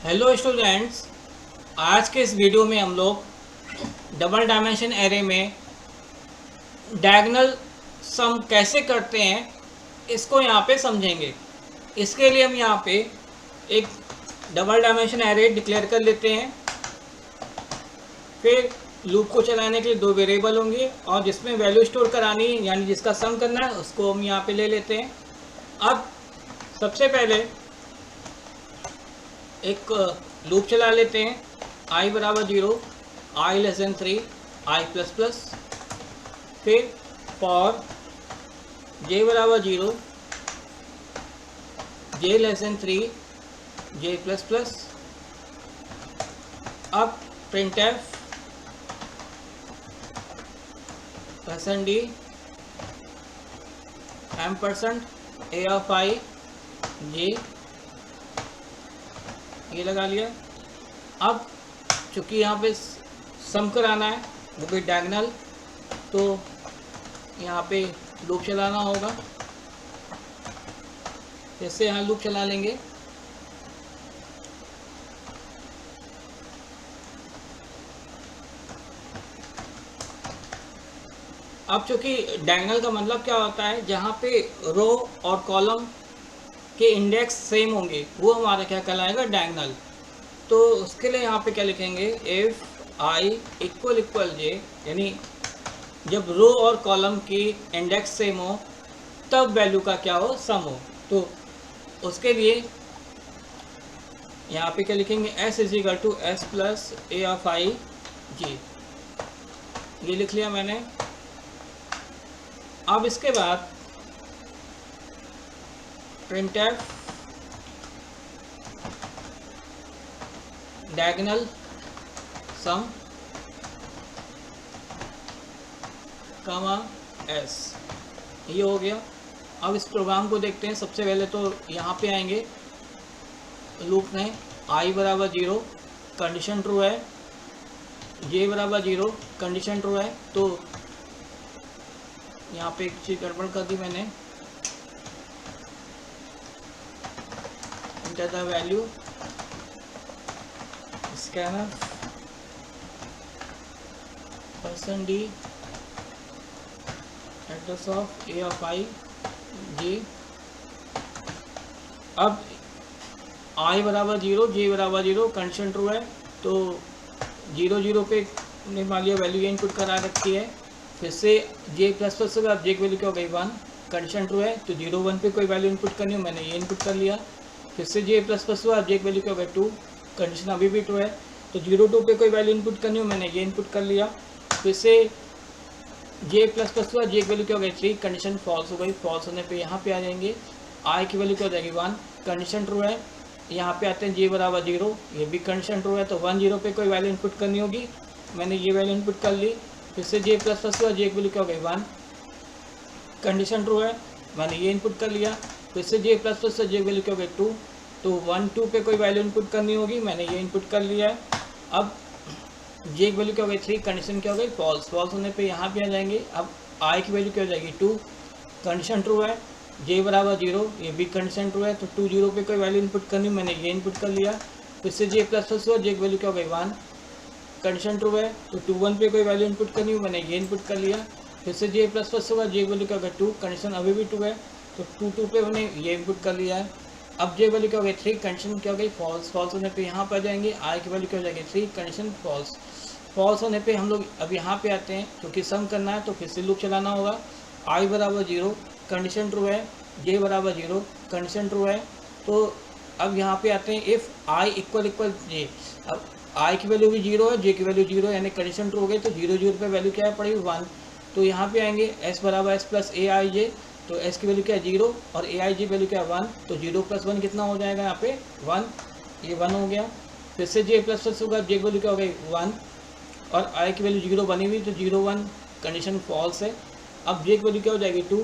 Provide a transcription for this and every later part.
Hello students, आज के इस वीडियो में हम लोग डबल डायमेंशन एरे में डायगोनल सम कैसे करते हैं इसको यहाँ पे समझेंगे। इसके लिए हम यहाँ पे एक डबल डायमेंशन एरे डिक्लेयर कर लेते हैं। फिर लूप को चलाने के लिए दो वेरिएबल होंगे और जिसमें वैल्यू स्टोर करानी है यानी जिसका सम करना है उसको हम यहाँ पे ले लेते हैं। अब सबसे पहले एक लूप चला लेते हैं। i बराबर 0, i less than 3, i plus plus. फिर फॉर j बराबर 0, j less than 3, j plus plus. अब printf %d % a of I j ये लगा लिया। अब चूँकि यहाँ पे सम कराना है वो भी डायगोनल, तो यहाँ पे लूप चलाना होगा। जैसे यहाँ लूप चला लेंगे अब चूँकि डायगोनल का मतलब क्या होता है, जहाँ पे रो और कॉलम के इंडेक्स सेम होंगे वो हमारा क्या कहलाएगा, डायगोनल। तो उसके लिए यहाँ पे क्या लिखेंगे, इफ i इक्वल j, यानी जब रो और कॉलम की इंडेक्स सेम हो तब वैल्यू का क्या हो, सम हो। तो उसके लिए यहाँ पे क्या लिखेंगे, s is equal to s plus a of i j, ये लिख लिया मैंने। अब इसके बाद printf डायगोनल सम कमा s, ये हो गया। अब इस प्रोग्राम को देखते हैं। सबसे पहले तो यहाँ पे आएंगे लूप में i बराबर 0 कंडीशन ट्रू है, j बराबर 0 कंडीशन ट्रू है। तो यहाँ पे एक चीज़ गड़बड़ कर दी मैंने, enter the value scanner %d address of a of I j। अब i बराबर 0, j बराबर 0 कंडीशन ट्रू है, तो 0 पे ने मान लिया वैल्यू इनपुट करा रखी है। फिर से j प्लस प्लस होगा, अब j की वैल्यू क्या हो गई 1, कंडीशन ट्रू है, तो 0 1 पे कोई वैल्यू इनपुट करनी हो, मैंने ये इनपुट कर लिया। फिर से j प्लस प्लस हुआ, अब j की वैल्यू क्या हो गई 2, कंडीशन अभी भी ट्रू है, तो 0 2 पे कोई वैल्यू इनपुट करनी हो, मैंने ये इनपुट कर लिया। फिर से j प्लस प्लस हुआ, j की वैल्यू क्या हो गई 3, कंडीशन फॉल्स हो गई। फॉल्स होने पे यहाँ पे आ जाएंगे, i की वैल्यू क्या हो जाएगी 1, कंडीशन ट्रू है। यहाँ पे आते हैं j बराबर 0, ये भी कंडीशन ट्रू है, तो 1 0 पे कोई वैल्यू इनपुट करनी होगी, मैंने ये वैल्यू इनपुट कर ली। फिर से j प्लस प्लस हुआ, j की वैल्यू क्या हो गई 1, कंडीशन ट्रू है, मैंने ये इनपुट कर लिया। फिर से j प्लस प्लस से j की वैल्यू क्या हो गई 2, तो 1 2 पे कोई वैल्यू इनपुट करनी होगी, मैंने ये इनपुट कर लिया है। अब j की वैल्यू क्या हो गई 3, कंडीशन क्या हो गई फॉल्स। फॉल्स होने पे यहाँ पे आ जाएंगे। अब i की वैल्यू क्या हो जाएगी 2, कंडीशन ट्रू है, j बराबर 0, ये भी कंडीशन ट्रू है, तो 2 0 पे कोई वैल्यू इनपुट करनी, मैंने ये इनपुट कर लिया। फिर से j प्लस प्लस हुआ, j की वैल्यू क्या हो गई 1, कंडीशन ट्रू है, तो 2 1 पे कोई वैल्यू इनपुट करनी, मैंने ये इनपुट कर लिया। फिर से j प्लस प्लस होगा, j की वैल्यू क्या हो गई 2, कंडीशन अभी भी 2 है, तो 2 2 पे मैंने ये इनपुट कर लिया है। अब j वैल्यू क्या हो गई 3, कंडीशन क्या हो गई फॉल्स। फॉल्स होने पे यहाँ पर आ जाएंगे, i की वैल्यू क्या हो जाएगी 3, कंडीशन फॉल्स। फॉल्स होने पे हम लोग अब यहाँ पे आते हैं, क्योंकि सम करना है तो फिर से लूप चलाना होगा। i बराबर 0 कंडीशन ट्रू है, j बराबर 0 कंडीशन ट्रू है। तो अब यहाँ पे आते हैं, इफ़ i इक्वल j। अब i की वैल्यू भी 0 है, j की वैल्यू 0 है, यानी कंडीशन ट्रू हो गई, तो 0 0 पे वैल्यू क्या है पड़ेगी 1। तो यहाँ पे आएंगे s बराबर s प्लस ए आई जे, तो s की वैल्यू क्या है 0 और ए आई जी वैल्यू क्या है 1, तो 0 प्लस 1 कितना हो जाएगा यहाँ पे 1, ये 1 हो गया। फिर से j प्लस प्लस होगा, j की वैल्यू क्या हो गई 1 और i की वैल्यू 0 बनी हुई, तो 0 1 कंडीशन फॉल्स है। अब j की वैल्यू क्या हो जाएगी 2,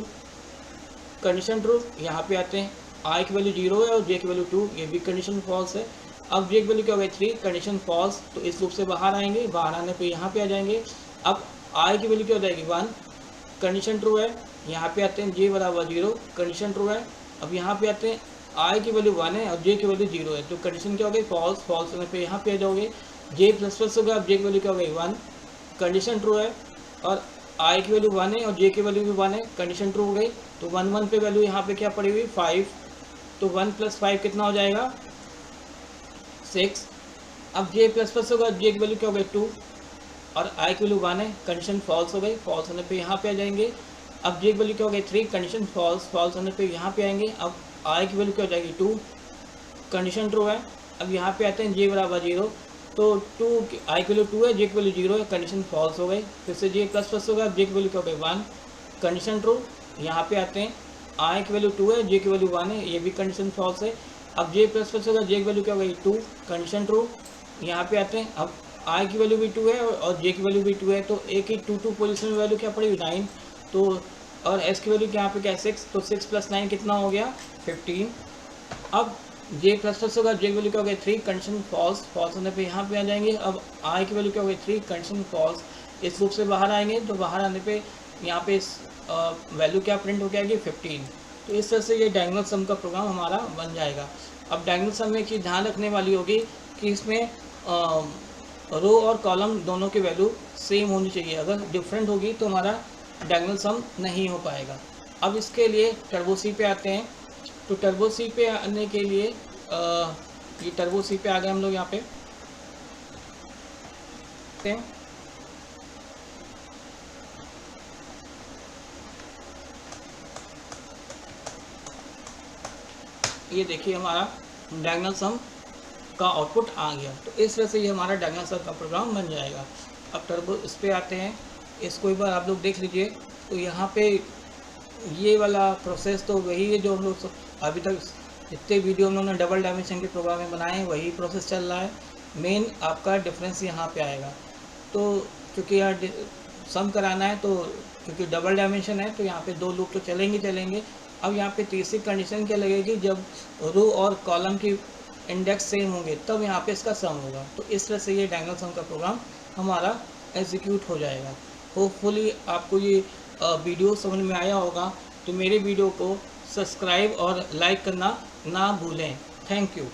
कंडीशन ट्रू। यहाँ पे आते हैं, i की वैल्यू 0 है और j की वैल्यू 2, ये भी कंडीशन फॉल्स है। अब j की वैल्यू क्या हो गई 3, कंडीशन फॉल्स, तो इस लूप से बाहर आएंगे। बाहर आने पे यहाँ पे आ जाएंगे। अब i की वैल्यू क्या हो जाएगी 1, कंडीशन ट्रू है। यहाँ पे आते हैं j बराबर 0, कंडीशन ट्रू है। अब यहाँ पे आते हैं आई की वैल्यू 1 है और जे की वैल्यू 0 है, तो कंडीशन क्या हो गई, फॉल्स। फॉल्स होने पे यहाँ पे आ जाओगे, जे प्लस प्लस होगा, अब जे की वैल्यू क्या हो गई 1, कंडीशन ट्रू है, और आई की वैल्यू 1 है और जे की वैल्यू भी 1 है, कंडीशन ट्रू हो गई। तो 1 1 पे वैल्यू यहाँ पे क्या पड़ी हुई 5, तो 1 + 5 कितना हो जाएगा 6। अब जे प्लस प्लस होगा, जे की वैल्यू क्या हो गई 2 और आई की वैल्यू 1 है, कंडीशन फॉल्स हो गई। फॉल्स होने पे यहाँ पे आ जाएंगे। अब जे की वैल्यू क्या हो गई 3, कंडीशन फॉल्स। फॉल्स होने पे यहाँ पे आएंगे। अब आई की वैल्यू क्या हो जाएगी 2, कंडीशन ट्रू है। अब यहाँ पे आते हैं जे बराबर 0, तो 2 आई की वैल्यू 2 है, जे की वैल्यू 0 है, कंडीशन फॉल्स हो गई। फिर से जे प्लस प्लस होगा, जे की वैल्यू क्या हो गई 1, कंडीशन ट्रू। यहाँ पे आते हैं, आई की वैल्यू 2 है, जे की वैल्यू 1 है, ये भी कंडीशन फॉल्स है। अब जे प्लस प्लस होगा, जे की वैल्यू क्या हो गई 2, कंडीशन ट्रू। यहाँ पे आते हैं, अब आई की वैल्यू भी 2 है और जे की वैल्यू भी 2 है, तो एक ही 2 पोजीशन में वैल्यू क्या पड़ी 9, तो और एस की वैल्यू यहाँ पे क्या है 6, तो 6 + 9 कितना हो गया 15। अब जे प्लस प्लस होगा, जे की वैल्यू क्या हो गई 3, कंडीशन फॉल्स। फॉल्स होने पे यहाँ पे आ जाएंगे। अब आई की वैल्यू क्या हो गई 3, कंडीशन फॉल्स। इस लूप से बाहर आएंगे, तो बाहर आने पे यहाँ पे वैल्यू क्या प्रिंट हो जाएगी 15। तो इस तरह से ये डायगोनल सम का प्रोग्राम हमारा बन जाएगा। अब डायगोनल सम में एक चीज़ ध्यान रखने वाली होगी कि इसमें रो और कॉलम दोनों की वैल्यू सेम होनी चाहिए। अगर डिफरेंट होगी तो हमारा डायगोनल सम नहीं हो पाएगा। अब इसके लिए टर्बो सी पे आते हैं। तो टर्बो सी पे आने के लिए ये टर्बो सी पे आ गए हम लोग यहाँ पे। ये देखिए हमारा डायगोनल सम का आउटपुट आ गया। तो इस तरह से ये हमारा डायगोनल सम का प्रोग्राम बन जाएगा। अब टर्बो इस पे आते हैं, इसको एक बार आप लोग देख लीजिए। तो यहाँ पे ये वाला प्रोसेस तो वही है जो हम लोग अभी तक जितने वीडियो हम लोगों ने डबल डायमेंशन के प्रोग्राम में बनाए हैं वही प्रोसेस चल रहा है। मेन आपका डिफरेंस यहाँ पे आएगा। तो क्योंकि यहाँ सम कराना है, तो क्योंकि डबल डायमेंशन है तो यहाँ पे 2 लूप तो चलेंगे। अब यहाँ पे तीसरी कंडीशन क्या लगेगी, जब रो और कॉलम की इंडेक्स सेम होंगे तब यहाँ पे इसका सम होगा। तो इस तरह से ये डायगोनल सम का प्रोग्राम हमारा एग्जीक्यूट हो जाएगा। होपफुली आपको ये वीडियो समझ में आया होगा। तो मेरे वीडियो को सब्सक्राइब और लाइक करना ना भूलें। Thank you.